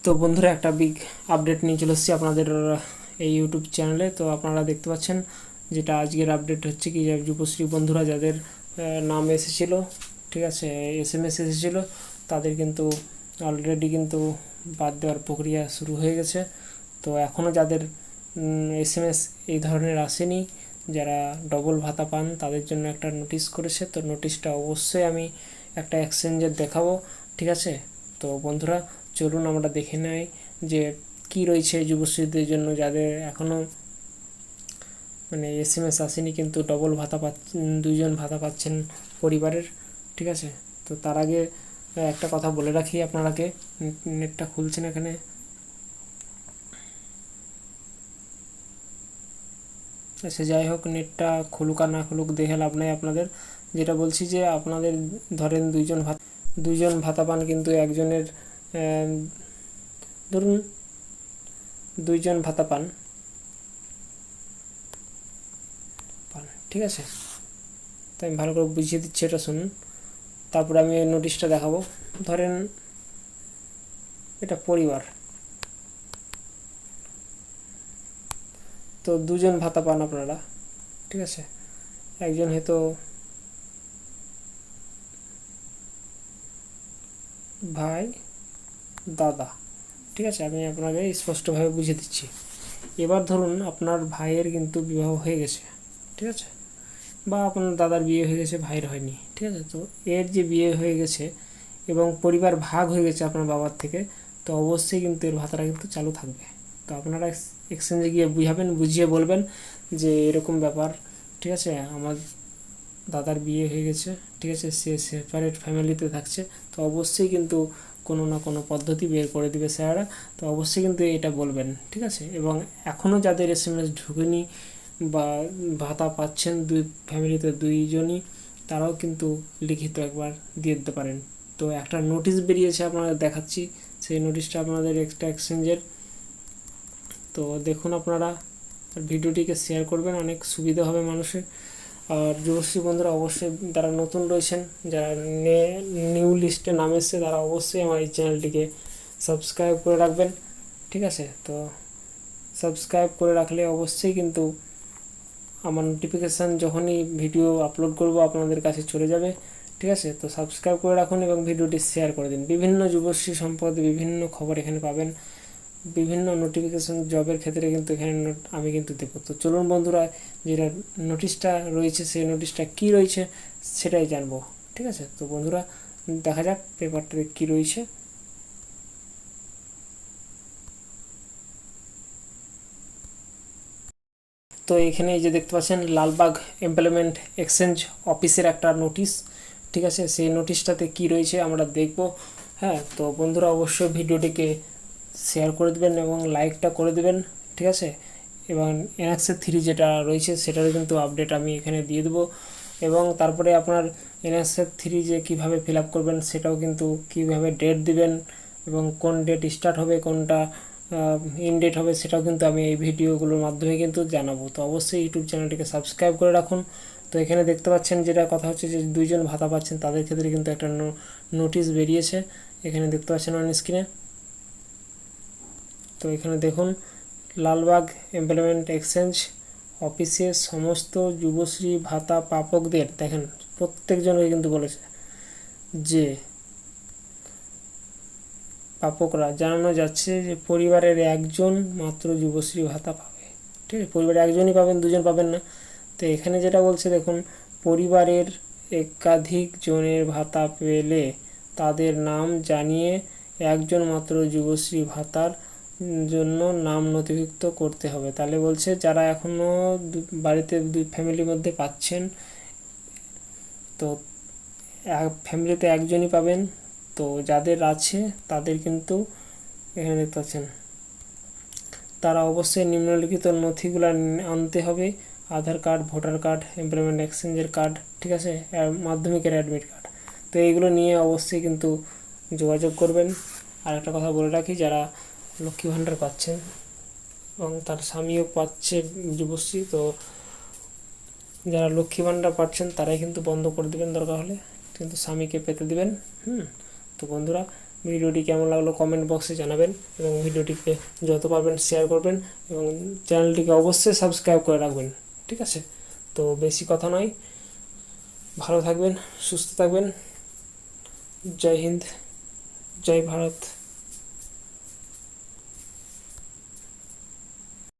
তো বন্ধুরা, একটা বিগ আপডেট নিয়ে চলে এসেছি আপনাদের এই ইউটিউব চ্যানেলে। তো আপনারা দেখতে পাচ্ছেন যেটা আজকের আপডেট হচ্ছে কি, যে যুবশ্রী বন্ধুরা যাদের নাম এসেছিলো, ঠিক আছে, SMS এসেছিলো, তাদের কিন্তু অলরেডি কিন্তু বাদ দেওয়ার প্রক্রিয়া শুরু হয়ে গেছে। তো এখনও যাদের SMS এই ধরনের আসেনি, যারা ডবল ভাতা পান, তাদের জন্য একটা নোটিশ করেছে। তো নোটিশটা অবশ্যই আমি একটা এক্সচেঞ্জের দেখাবো, ঠিক আছে। তো বন্ধুরা, চলুন আমরা দেখে নেই যে কি রয়েছে যুবশ্রীদের জন্য, যাদের এখনও SMS আসেনি কিন্তু ডবল ভাতা পাচ্ছেন, দুইজন ভাতা পাচ্ছেন পরিবারের, ঠিক আছে। তো তার আগে একটা কথা বলে রাখি আপনারাকে, নেটটা খুলছে না এখানে। সে যাই হোক, নেটটা খুলুক আর না খুলুক দেখে লাভ নেই আপনাদের। যেটা বলছি যে আপনাদের ধরেন দুইজন ভাতা পান, কিন্তু একজনের ধরুন দুইজন ভাতা পান, ঠিক আছে। তো আমি ভালো করে বুঝিয়ে দিচ্ছি, এটা শুনুন, তারপরে আমি নোটিশটা দেখাবো। ধরেন এটা পরিবার, তো দুজন ভাতা পান আপনারা, ঠিক আছে। একজন হয়তো ভাই, দাদা, ঠিক আছে, আমি আপনাকে স্পষ্টভাবে বুঝিয়ে দিচ্ছি। এবার ধরুন আপনার ভাইয়ের কিন্তু বিবাহ হয়ে গেছে, ঠিক আছে, বা আপনার দাদার বিয়ে হয়ে গেছে, ভাইয়ের হয়নি, ঠিক আছে। তো এর যে বিয়ে হয়ে গেছে এবং পরিবার ভাগ হয়ে গেছে আপনার বাবার থেকে, তো অবশ্যই কিন্তু এর ভাতাটা কিন্তু চালু থাকবে। তো আপনারা এক্সচেঞ্জে গিয়ে বুঝিয়ে বলবেন যে এরকম ব্যাপার, ঠিক আছে, আমার দাদার বিয়ে হয়ে গেছে, ঠিক আছে, সে সেপারেট ফ্যামিলিতে থাকছে। তো অবশ্যই কিন্তু কোনো না কোনো পদ্ধতি বের করে দিবে স্যাররা। তো অবশ্যই কিন্তু এটা বলবেন, ঠিক আছে। এবং এখনও যাদের SMS ঢুকেনি বা ভাতা পাচ্ছেন দুই ফ্যামিলিতে দুইজনই, তারাও কিন্তু লিখিত একবার দিয়ে দিতে পারেন। তো একটা নোটিশ বেরিয়েছে, আপনাদের দেখাচ্ছি সেই নোটিশটা আপনাদের এক্সট্রা এক্সচেঞ্জের। তো দেখুন আপনারা, ভিডিওটিকে শেয়ার করবেন, অনেক সুবিধা হবে মানুষের। আর যুবশ্রী বন্ধুরা অবশ্যই যারা নতুন রয়েছেন, যারা নিউ লিস্টে নাম এসছে, তারা অবশ্যই আমার এই চ্যানেলটিকে সাবস্ক্রাইব করে রাখবেন, ঠিক আছে। তো সাবস্ক্রাইব করে রাখলে অবশ্যই কিন্তু আমার নোটিফিকেশান যখনই ভিডিও আপলোড করব আপনাদের কাছে চলে যাবে, ঠিক আছে। তো সাবস্ক্রাইব করে রাখুন এবং ভিডিওটি শেয়ার করে দিন। বিভিন্ন যুবশ্রী সম্পর্কে বিভিন্ন খবর এখানে পাবেন, বিভিন্ন নোটিফিকেশান জবের ক্ষেত্রে কিন্তু এখানে আমি কিন্তু দেবো। তো চলুন বন্ধুরা, যেটা নোটিশটা রয়েছে সেই নোটিশটা কী রয়েছে সেটাই জানবো, ঠিক আছে। তো বন্ধুরা, দেখা যাক পেপারটাতে কী রয়েছে। তো এখানে এই যে দেখতে পাচ্ছেন, লালবাগ এমপ্লয়মেন্ট এক্সচেঞ্জ অফিসের একটা নোটিশ, ঠিক আছে। সেই নোটিশটাতে কী রয়েছে আমরা দেখব। হ্যাঁ, তো বন্ধুরা অবশ্যই ভিডিওটিকে শেয়ার করে দেবেন এবং লাইকটা করে দেবেন, ঠিক আছে। এবং এনএক্সের 3 যেটা রয়েছে সেটারও কিন্তু আপডেট আমি এখানে দিয়ে দেবো। এবং তারপরে আপনার এনএক্সের 3 যে কীভাবে ফিল আপ করবেন সেটাও কিন্তু, কীভাবে ডেট দিবেন এবং কোন ডেট স্টার্ট হবে, কোনটা ইন ডেট হবে, সেটাও কিন্তু আমি এই ভিডিওগুলোর মাধ্যমে কিন্তু জানাবো। তো অবশ্যই ইউটিউব চ্যানেলটিকে সাবস্ক্রাইব করে রাখুন। তো এখানে দেখতে পাচ্ছেন যেটা কথা হচ্ছে, যে দুইজন ভাতা পাচ্ছেন তাদের ক্ষেত্রে কিন্তু একটা নোটিশ বেরিয়েছে, এখানে দেখতে পাচ্ছেন অন স্ক্রিনে। তো এখানে দেখুন, লালবাগ এমপ্লয়মেন্ট এক্সচেঞ্জ অফিসে সমস্ত যুবশ্রী ভাতা প্রাপকদের, দেখেন প্রত্যেকজনকে কিন্তু বলেছে যে প্রাপকরা জানানো যাচ্ছে যে পরিবারের একজন মাত্র যুবশ্রী ভাতা পাবে, ঠিক আছে। পরিবারে একজনই পাবেন, দুজন পাবেন না। তো এখানে যেটা বলছে দেখুন, পরিবারের একাধিক জনের ভাতা পেলে তাদের নাম জানিয়ে একজন মাত্র যুবশ্রী ভাতার জন্য নাম নথিভুক্ত করতে হবে। তাহলে বলছে যারা এখনও বাড়িতে দুই ফ্যামিলির মধ্যে পাচ্ছেন, তো ফ্যামিলিতে একজনই পাবেন। তো যাদের আছে তাদের কিন্তু এখানে দেখতে পাচ্ছেন, তারা অবশ্যই নিম্নলিখিত নথিগুলো আনতে হবে: আধার কার্ড, ভোটার কার্ড, এমপ্লয়মেন্ট এক্সচেঞ্জের কার্ড, ঠিক আছে, মাধ্যমিকের অ্যাডমিট কার্ড। তো এইগুলো নিয়ে অবশ্যই কিন্তু যোগাযোগ করবেন। আর একটা কথা বলে রাখি, যারা লক্ষ্মী ভাণ্ডার পাচ্ছেন এবং তার স্বামীও পাচ্ছে যুবশ্রী, তো যারা লক্ষ্মী ভাণ্ডার পাচ্ছেন তারাই কিন্তু বন্ধ করে দেবেন দরকার হলে, কিন্তু স্বামীকে পেতে দেবেন। তো বন্ধুরা, ভিডিওটি কেমন লাগলো কমেন্ট বক্সে জানাবেন এবং ভিডিওটিকে যত পারবেন শেয়ার করবেন এবং চ্যানেলটিকে অবশ্যই সাবস্ক্রাইব করে রাখবেন। ঠিক আছে, তো বেশি কথা নয়, ভালো থাকবেন, সুস্থ থাকবেন। জয় হিন্দ, জয় ভারত।